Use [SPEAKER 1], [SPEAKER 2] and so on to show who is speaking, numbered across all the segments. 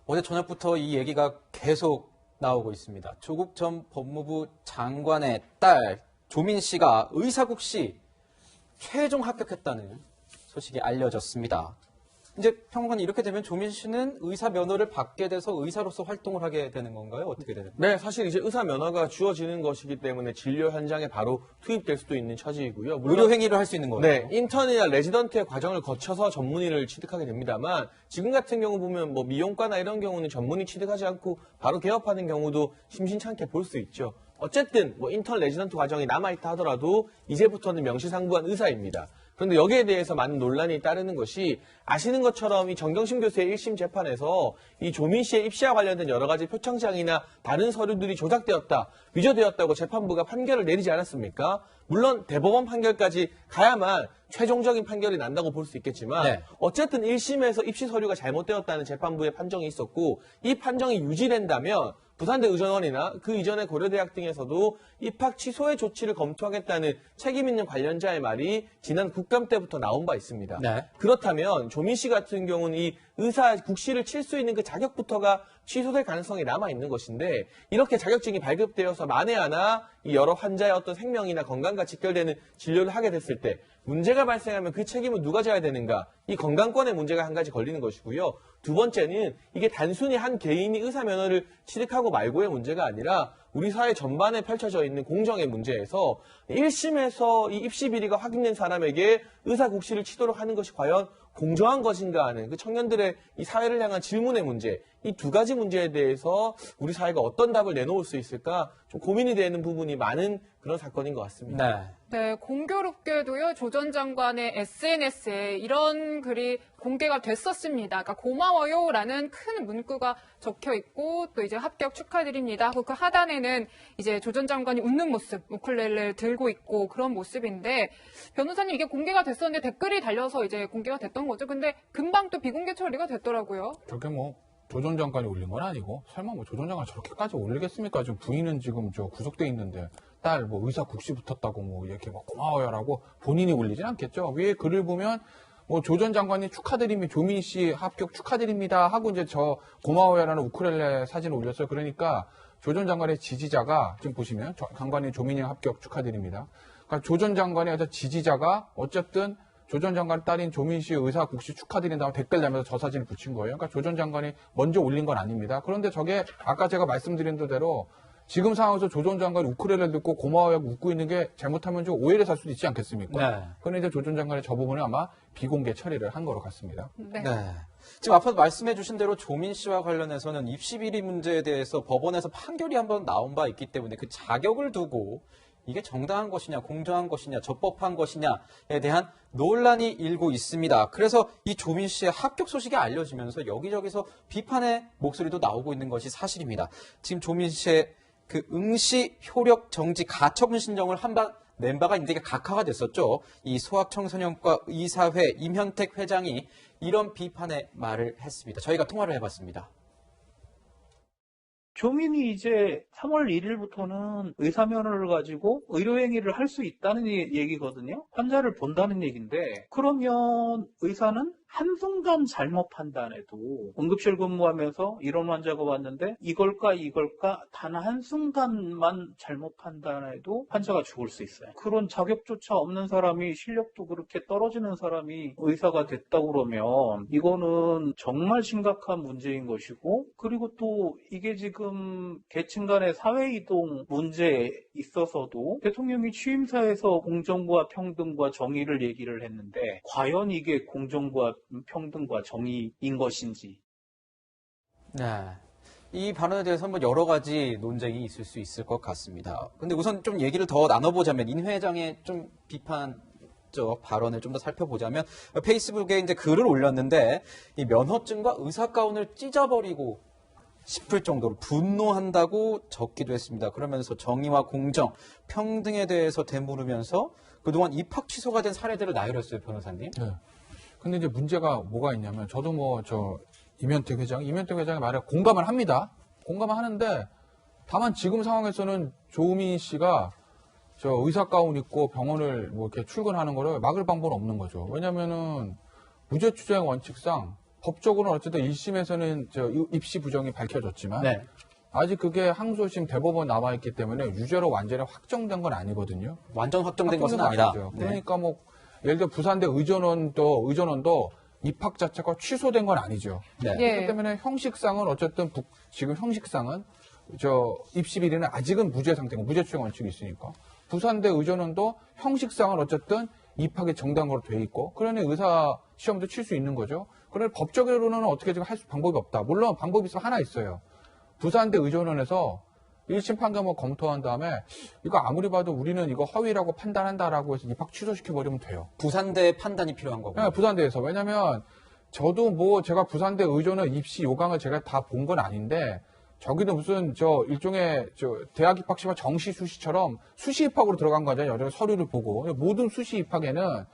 [SPEAKER 1] 어제 저녁부터 이 얘기가 계속 나오고 있습니다. 조국 전 법무부 장관의 딸 조민 씨가 의사국시 최종 합격했다는 소식이 알려졌습니다. 이제 평론가님, 이렇게 되면 조민 씨는 의사 면허를 받게 돼서 의사로서 활동을 하게 되는 건가요? 어떻게 되는 건가요?
[SPEAKER 2] 네, 사실 이제 의사 면허가 주어지는 것이기 때문에 진료 현장에 바로 투입될 수도 있는 처지이고요.
[SPEAKER 1] 의료 행위를 할 수 있는 거예요?
[SPEAKER 2] 네, 인턴이나 레지던트의 과정을 거쳐서 전문의를 취득하게 됩니다만, 지금 같은 경우 보면 뭐 미용과나 이런 경우는 전문의 취득하지 않고 바로 개업하는 경우도 심심찮게 볼 수 있죠. 어쨌든 뭐 인턴 레지던트 과정이 남아있다 하더라도 이제부터는 명시상부한 의사입니다. 그런데 여기에 대해서 많은 논란이 따르는 것이, 아시는 것처럼 이 정경심 교수의 1심 재판에서 이 조민 씨의 입시와 관련된 여러 가지 표창장이나 다른 서류들이 조작되었다, 위조되었다고 재판부가 판결을 내리지 않았습니까? 물론 대법원 판결까지 가야만 최종적인 판결이 난다고 볼 수 있겠지만,
[SPEAKER 1] 네.
[SPEAKER 2] 어쨌든 1심에서 입시 서류가 잘못되었다는 재판부의 판정이 있었고, 이 판정이 유지된다면 부산대 의전원이나 그 이전의 고려대학 등에서도 입학 취소의 조치를 검토하겠다는 책임 있는 관련자의 말이 지난 국감 때부터 나온 바 있습니다.
[SPEAKER 1] 네.
[SPEAKER 2] 그렇다면 조민 씨 같은 경우는 이 의사 국시를 칠 수 있는 그 자격부터가 취소될 가능성이 남아있는 것인데, 이렇게 자격증이 발급되어서 만에 하나 이 여러 환자의 어떤 생명이나 건강과 직결되는 진료를 하게 됐을 때 문제가 발생하면 그 책임은 누가 져야 되는가? 이 건강권의 문제가 한 가지 걸리는 것이고요. 두 번째는 이게 단순히 한 개인이 의사 면허를 취득하고 말고의 문제가 아니라 우리 사회 전반에 펼쳐져 있는 공정의 문제에서 1심에서 이 입시 비리가 확인된 사람에게 의사 국시를 치도록 하는 것이 과연 공정한 것인가 하는 그 청년들의 이 사회를 향한 질문의 문제, 이 두 가지 문제에 대해서 우리 사회가 어떤 답을 내놓을 수 있을까 좀 고민이 되는 부분이 많은 그런 사건인 것 같습니다.
[SPEAKER 3] 네, 공교롭게도요, 조 전 장관의 SNS에 이런 글이 공개가 됐었습니다. 그러니까 고마워요라는 큰 문구가 적혀 있고, 또 이제 합격 축하드립니다 하고 그 하단에는 이제 조 전 장관이 웃는 모습, 우쿨렐레를 들고 있고 그런 모습인데, 변호사님, 이게 공개가 됐었는데 댓글이 달려서 이제 공개가 됐던 거죠. 근데 금방 또 비공개 처리가 됐더라고요.
[SPEAKER 4] 저게 뭐 조 전 장관이 올린 건 아니고, 설마 뭐 조 전 장관이 저렇게까지 올리겠습니까? 지금 부인은 지금 저 구속돼 있는데 딸 뭐 의사 국시 붙었다고 뭐 이렇게 막 고마워요라고 본인이 올리진 않겠죠. 위에 글을 보면 뭐 조 전 장관이 축하드립니다, 조민 씨 합격 축하드립니다 하고 이제 저 고마워요라는 우쿨렐레 사진을 올렸어요. 그러니까 조 전 장관의 지지자가 지금 보시면 장관이 조민이 합격 축하드립니다. 그러니까 조 전 장관의 지지자가 어쨌든 조 전 장관 딸인 조민 씨 의사 국시 축하드린다고 댓글 달면서 저 사진을 붙인 거예요. 그러니까 조 전 장관이 먼저 올린 건 아닙니다. 그런데 저게 아까 제가 말씀드린 대로 지금 상황에서 조 전 장관이 우쿨렐레를 듣고 고마워요 웃고 있는 게 잘못하면 좀 오해를 살 수도 있지 않겠습니까?
[SPEAKER 1] 네.
[SPEAKER 4] 그런데 이제 조 전 장관이 저 부분을 아마 비공개 처리를 한 거로 같습니다.
[SPEAKER 3] 네.
[SPEAKER 1] 지금 앞서 말씀해 주신 대로 조민 씨와 관련해서는 입시 비리 문제에 대해서 법원에서 판결이 한번 나온 바 있기 때문에 그 자격을 두고 이게 정당한 것이냐, 공정한 것이냐, 적법한 것이냐에 대한 논란이 일고 있습니다. 그래서 이 조민 씨의 합격 소식이 알려지면서 여기저기서 비판의 목소리도 나오고 있는 것이 사실입니다. 지금 조민 씨의 그 응시 효력 정지 가처분 신청을 한번 낸 바가 있는데 이게 각하가 됐었죠. 이 소아청소년과 의사회 임현택 회장이 이런 비판의 말을 했습니다. 저희가 통화를 해봤습니다.
[SPEAKER 5] 조민이 이제 3월 1일부터는 의사면허를 가지고 의료행위를 할 수 있다는 얘기거든요. 환자를 본다는 얘기인데, 그러면 의사는 한순간 잘못 판단해도 응급실 근무하면서 이런 환자가 왔는데 이걸까 단 한순간만 잘못 판단해도 환자가 죽을 수 있어요. 그런 자격조차 없는 사람이, 실력도 그렇게 떨어지는 사람이 의사가 됐다고 그러면 이거는 정말 심각한 문제인 것이고, 그리고 또 이게 지금 계층 간의 사회이동 문제에 있어서도 대통령이 취임사에서 공정과 평등과 정의를 얘기를 했는데, 과연 이게 공정과 평등과 정의인 것인지.
[SPEAKER 1] 네. 이 발언에 대해서 뭐 여러 가지 논쟁이 있을 수 있을 것 같습니다. 근데 우선 좀 얘기를 더 나눠보자면, 인 회장의 좀 비판적 발언을 좀 더 살펴보자면, 페이스북에 이제 글을 올렸는데, 이 면허증과 의사가운을 찢어버리고 싶을 정도로 분노한다고 적기도 했습니다. 그러면서 정의와 공정, 평등에 대해서 되물으면서 그동안 입학 취소가 된 사례들을 나열했어요, 변호사님.
[SPEAKER 4] 네. 근데 이제 문제가 뭐가 있냐면, 저도 뭐 이면택 회장의 말에 공감을 합니다. 공감을 하는데, 다만 지금 상황에서는 조민 씨가 저 의사 가운 입고 병원을 뭐 이렇게 출근하는 거를 막을 방법은 없는 거죠. 왜냐면은 무죄 추정의 원칙상 법적으로는 어쨌든 1심에서는 저 입시 부정이 밝혀졌지만
[SPEAKER 1] 네.
[SPEAKER 4] 아직 그게 항소심 대법원 남아있기 때문에 유죄로 완전히 확정된 건 아니거든요.
[SPEAKER 1] 완전 확정된 것은
[SPEAKER 4] 건
[SPEAKER 1] 아니다.
[SPEAKER 4] 아니죠.
[SPEAKER 1] 네.
[SPEAKER 4] 그러니까 뭐 예를 들어 부산대 의전원도 입학 자체가 취소된 건 아니죠.
[SPEAKER 1] 네.
[SPEAKER 3] 예.
[SPEAKER 4] 그렇기 때문에 형식상은 어쨌든 지금 형식상은 저 입시 비리는 아직은 무죄 상태고 무죄 추정 원칙이 있으니까 부산대 의전원도 형식상은 어쨌든 입학이 정당한 걸로 돼 있고 그러니 의사 시험도 칠 수 있는 거죠. 그런데 법적으로는 어떻게 지금 할 수 방법이 없다. 물론 방법이 하나 있어요. 부산대 의전원에서 1심 판결을 검토한 다음에 이거 아무리 봐도 우리는 이거 허위라고 판단한다라고 해서 입학 취소시켜버리면 돼요.
[SPEAKER 1] 부산대 판단이 필요한 거고요.
[SPEAKER 4] 네, 부산대에서. 왜냐면 저도 뭐 제가 부산대 의전원 입시 요강을 제가 다 본 건 아닌데 저기도 무슨 저 일종의 저 대학 입학 시험 정시 수시처럼 수시 입학으로 들어간 거잖아요. 여러 서류를 보고. 모든 수시 입학에는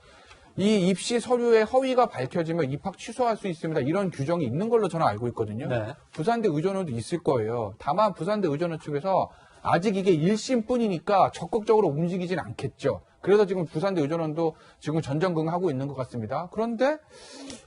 [SPEAKER 4] 이 입시 서류의 허위가 밝혀지면 입학 취소할 수 있습니다. 이런 규정이 있는 걸로 저는 알고 있거든요.
[SPEAKER 1] 네.
[SPEAKER 4] 부산대 의전원도 있을 거예요. 다만 부산대 의전원 측에서 아직 이게 1심뿐이니까 적극적으로 움직이진 않겠죠. 그래서 지금 부산대 의전원도 지금 전전긍긍하고 있는 것 같습니다. 그런데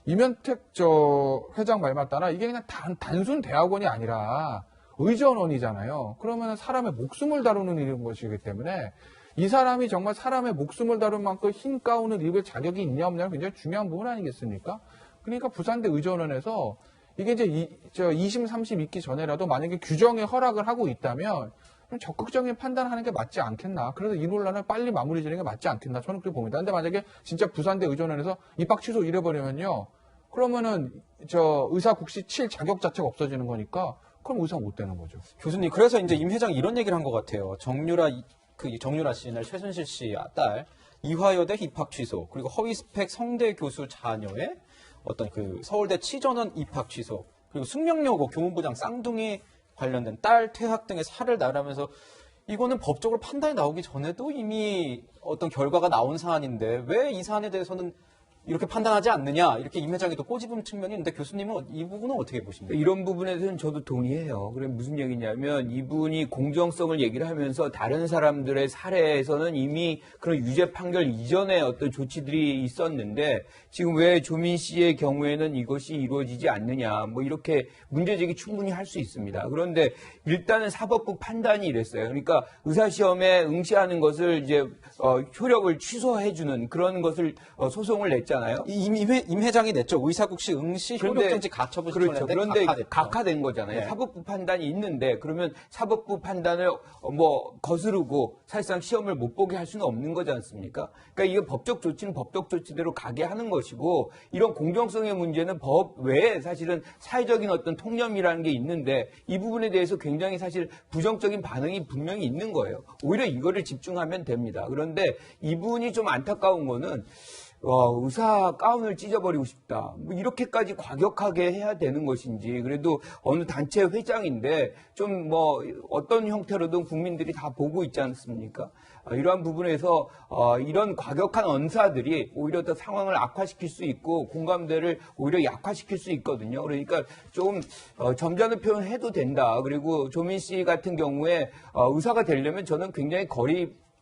[SPEAKER 4] 이면택 저 회장 말 맞다나 이게 그냥 단순 대학원이 아니라 의전원이잖아요. 그러면 사람의 목숨을 다루는 일인 것이기 때문에 이 사람이 정말 사람의 목숨을 다룰 만큼 흰 가운을 입을 자격이 있냐 없냐는 굉장히 중요한 부분 아니겠습니까? 그러니까 부산대 의전원에서 이게 이제 2심, 3심 있기 전에라도 만약에 규정에 허락을 하고 있다면 좀 적극적인 판단하는 게 맞지 않겠나. 그래서 이 논란을 빨리 마무리 지는 게 맞지 않겠나. 저는 그렇게 봅니다. 근데 만약에 진짜 부산대 의전원에서 입학 취소 이래버리면요. 그러면은 저 의사 국시 칠 자격 자체가 없어지는 거니까 그럼 의사 못 되는 거죠.
[SPEAKER 1] 교수님, 그래서 이제 임 회장이 이런 얘기를 한 것 같아요. 정유라 씨나 최순실 씨 딸 이화여대 입학 취소, 그리고 허위 스펙 성대 교수 자녀의 어떤 그 서울대 치전원 입학 취소, 그리고 숙명여고 교문부장 쌍둥이 관련된 딸 퇴학 등의 사를 나열하면서 이거는 법적으로 판단이 나오기 전에도 이미 어떤 결과가 나온 사안인데 왜 이 사안에 대해서는 이렇게 판단하지 않느냐, 이렇게 임 회장이 또 꼬집은 측면이 있는데 교수님은 이 부분은 어떻게 보십니까?
[SPEAKER 6] 이런 부분에서는 저도 동의해요. 그래 무슨 얘기냐면 이분이 공정성을 얘기를 하면서 다른 사람들의 사례에서는 이미 그런 유죄 판결 이전에 어떤 조치들이 있었는데 지금 왜 조민 씨의 경우에는 이것이 이루어지지 않느냐, 뭐 이렇게 문제제기 충분히 할 수 있습니다. 그런데 일단은 사법부 판단이 이랬어요. 그러니까 의사시험에 응시하는 것을 이제 효력을 취소해주는 그런 것을 소송을 냈잖아요.
[SPEAKER 1] 임 회장이 냈죠. 의사국시 응시 효력정지 가처분
[SPEAKER 6] 그렇죠.
[SPEAKER 1] 신청했는데
[SPEAKER 6] 그런데
[SPEAKER 1] 각하됐죠.
[SPEAKER 6] 각하된 거잖아요.
[SPEAKER 1] 네.
[SPEAKER 6] 사법부 판단이 있는데 그러면 사법부 판단을 뭐 거스르고 사실상 시험을 못 보게 할 수는 없는 거지 않습니까? 그러니까 이게 법적 조치는 법적 조치대로 가게 하는 것이고 이런 공정성의 문제는 법 외에 사실은 사회적인 어떤 통념이라는 게 있는데 이 부분에 대해서 굉장히 사실 부정적인 반응이 분명히 있는 거예요. 오히려 이거를 집중하면 됩니다. 그런데 이분이 좀 안타까운 거는 의사 가운을 찢어버리고 싶다. 뭐 이렇게까지 과격하게 해야 되는 것인지, 그래도 어느 단체 회장인데 좀 뭐 어떤 형태로든 국민들이 다 보고 있지 않습니까? 이러한 부분에서 이런 과격한 언사들이 오히려 더 상황을 악화시킬 수 있고 공감대를 오히려 약화시킬 수 있거든요. 그러니까 좀 점잖은 표현을 해도 된다. 그리고 조민 씨 같은 경우에 의사가 되려면 저는 굉장히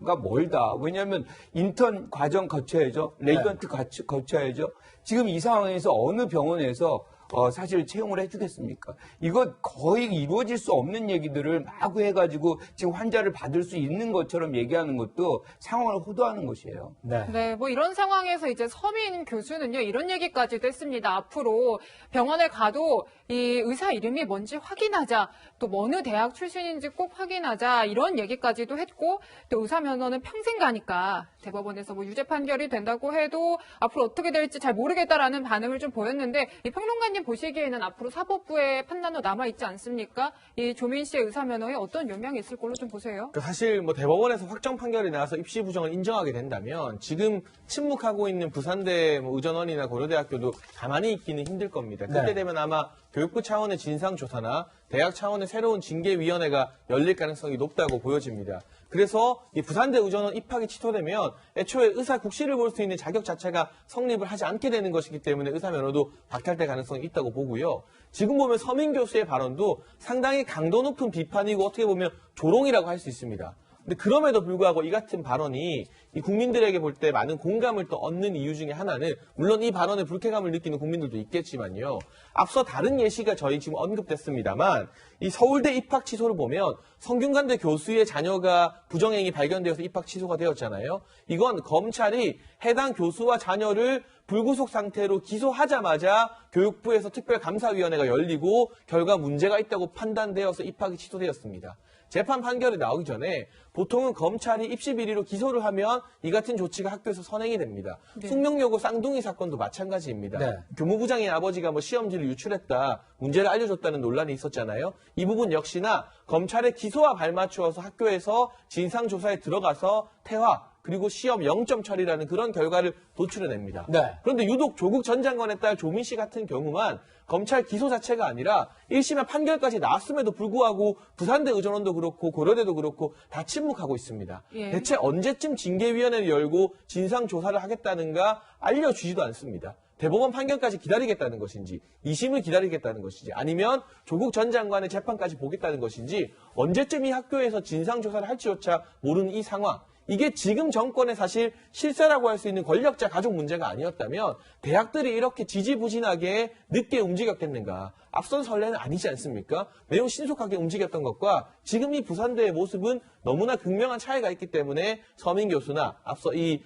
[SPEAKER 6] 가 멀다. 왜냐하면 인턴 과정 거쳐야죠. 레지던트 거쳐야죠. 지금 이 상황에서 어느 병원에서 사실 채용을 해주겠습니까? 이거 거의 이루어질 수 없는 얘기들을 마구 해가지고 지금 환자를 받을 수 있는 것처럼 얘기하는 것도 상황을 호도하는 것이에요.
[SPEAKER 1] 네.
[SPEAKER 3] 네, 뭐 이런 상황에서 이제 서민 교수는요, 이런 얘기까지도 했습니다. 앞으로 병원에 가도 이 의사 이름이 뭔지 확인하자, 또 어느 대학 출신인지 꼭 확인하자, 이런 얘기까지도 했고, 또 의사 면허는 평생 가니까 대법원에서 뭐 유죄 판결이 된다고 해도 앞으로 어떻게 될지 잘 모르겠다라는 반응을 좀 보였는데, 이 평론가님 보시기에는 앞으로 사법부의 판단도 남아있지 않습니까? 이 조민 씨의 의사 면허에 어떤 영향이 있을 걸로 좀 보세요.
[SPEAKER 2] 그러니까 사실 뭐 대법원에서 확정 판결이 나와서 입시 부정을 인정하게 된다면 지금 침묵하고 있는 부산대 뭐 의전원이나 고려대학교도 가만히 있기는 힘들 겁니다. 그때
[SPEAKER 1] 네.
[SPEAKER 2] 되면 아마 교육부 차원의 진상조사나 대학 차원의 새로운 징계위원회가 열릴 가능성이 높다고 보여집니다. 그래서 이 부산대 의전원 입학이 취소되면 애초에 의사 국시를 볼 수 있는 자격 자체가 성립을 하지 않게 되는 것이기 때문에 의사 면허도 박탈될 가능성이 있다고 보고요. 지금 보면 서민 교수의 발언도 상당히 강도 높은 비판이고 어떻게 보면 조롱이라고 할 수 있습니다. 근데 그럼에도 불구하고 이 같은 발언이 이 국민들에게 볼 때 많은 공감을 또 얻는 이유 중에 하나는 물론 이 발언에 불쾌감을 느끼는 국민들도 있겠지만요. 앞서 다른 예시가 저희 지금 언급됐습니다만 이 서울대 입학 취소를 보면 성균관대 교수의 자녀가 부정행위 발견되어서 입학 취소가 되었잖아요. 이건 검찰이 해당 교수와 자녀를 불구속 상태로 기소하자마자 교육부에서 특별감사위원회가 열리고 결과 문제가 있다고 판단되어서 입학이 취소되었습니다. 재판 판결이 나오기 전에 보통은 검찰이 입시 비리로 기소를 하면 이 같은 조치가 학교에서 선행이 됩니다.
[SPEAKER 3] 네.
[SPEAKER 2] 숙명여고 쌍둥이 사건도 마찬가지입니다.
[SPEAKER 1] 네.
[SPEAKER 2] 교무부장의 아버지가 뭐 시험지를 유출했다, 문제를 알려줬다는 논란이 있었잖아요. 이 부분 역시나 검찰의 기소와 발맞추어서 학교에서 진상조사에 들어가서 태화, 그리고 시험 0점 처리라는 그런 결과를 도출해냅니다.
[SPEAKER 1] 네.
[SPEAKER 2] 그런데 유독 조국 전 장관의 딸 조민 씨 같은 경우만 검찰 기소 자체가 아니라 1심의 판결까지 나왔음에도 불구하고 부산대 의전원도 그렇고 고려대도 그렇고 다 침묵하고 있습니다.
[SPEAKER 3] 예.
[SPEAKER 2] 대체 언제쯤 징계위원회를 열고 진상조사를 하겠다는가 알려주지도 않습니다. 대법원 판결까지 기다리겠다는 것인지 2심을 기다리겠다는 것인지 아니면 조국 전 장관의 재판까지 보겠다는 것인지 언제쯤 이 학교에서 진상조사를 할지조차 모르는 이 상황, 이게 지금 정권의 사실 실세라고 할 수 있는 권력자 가족 문제가 아니었다면 대학들이 이렇게 지지부진하게 늦게 움직였겠는가. 앞선 선례는 아니지 않습니까? 매우 신속하게 움직였던 것과 지금 이 부산대의 모습은 너무나 극명한 차이가 있기 때문에 서민 교수나 앞서 이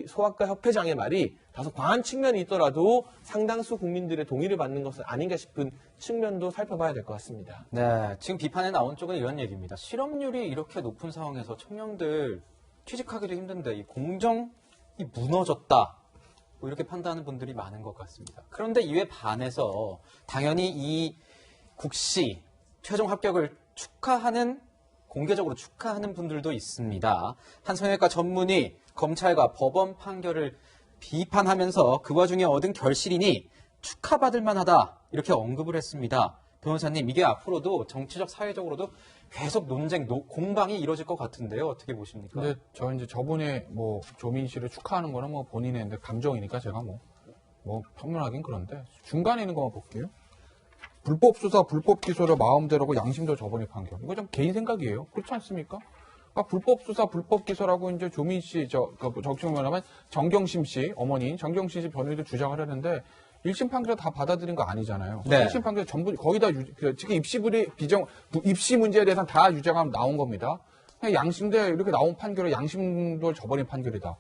[SPEAKER 2] 소아과 협회장의 말이 다소 과한 측면이 있더라도 상당수 국민들의 동의를 받는 것은 아닌가 싶은 측면도 살펴봐야 될 것 같습니다.
[SPEAKER 1] 네, 지금 비판에 나온 쪽은 이런 얘기입니다. 실업률이 이렇게 높은 상황에서 청년들 취직하기도 힘든데 이 공정이 무너졌다. 뭐 이렇게 판단하는 분들이 많은 것 같습니다. 그런데 이에 반해서 당연히 이 국시 최종 합격을 축하하는 공개적으로 축하하는 분들도 있습니다. 한 성형외과 전문의 검찰과 법원 판결을 비판하면서 그 와중에 얻은 결실이니 축하받을 만하다 이렇게 언급을 했습니다. 변호사님, 이게 앞으로도 정치적 사회적으로도 계속 논쟁, 공방이 이루어질 것 같은데요. 어떻게 보십니까?
[SPEAKER 4] 근데 저번에 뭐 조민 씨를 축하하는 거는 뭐 본인의 감정이니까 제가 뭐 평론하긴 그런데 중간에 있는 것만 볼게요. 불법 수사, 불법 기소를 마음대로고 양심도 저번에 판결. 이거 좀 개인 생각이에요. 그렇지 않습니까? 그러니까 불법 수사, 불법 기소라고 이제 조민 씨, 적시면 말하면 정경심 씨, 어머니 정경심 씨 변호인도 주장을 했는데 1심 판결 다 받아들인 거 아니잖아요.
[SPEAKER 1] 네.
[SPEAKER 4] 1심 판결 전부 거의 다 지금 입시 문제에 대해서는 다 유죄가 나온 겁니다. 그냥 양심대 이렇게 나온 판결에 양심도 저버린 판결이다.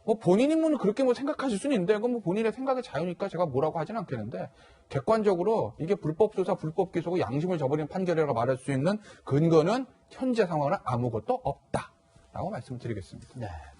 [SPEAKER 4] 뭐 본인이 뭐 그렇게 뭐 생각하실 수는 있는데 그건 뭐 본인의 생각의 자유니까 제가 뭐라고 하진 않겠는데 객관적으로 이게 불법 수사, 불법 기소고 양심을 저버린 판결이라고 말할 수 있는 근거는 현재 상황은 아무것도 없다라고 말씀을 드리겠습니다.
[SPEAKER 1] 네.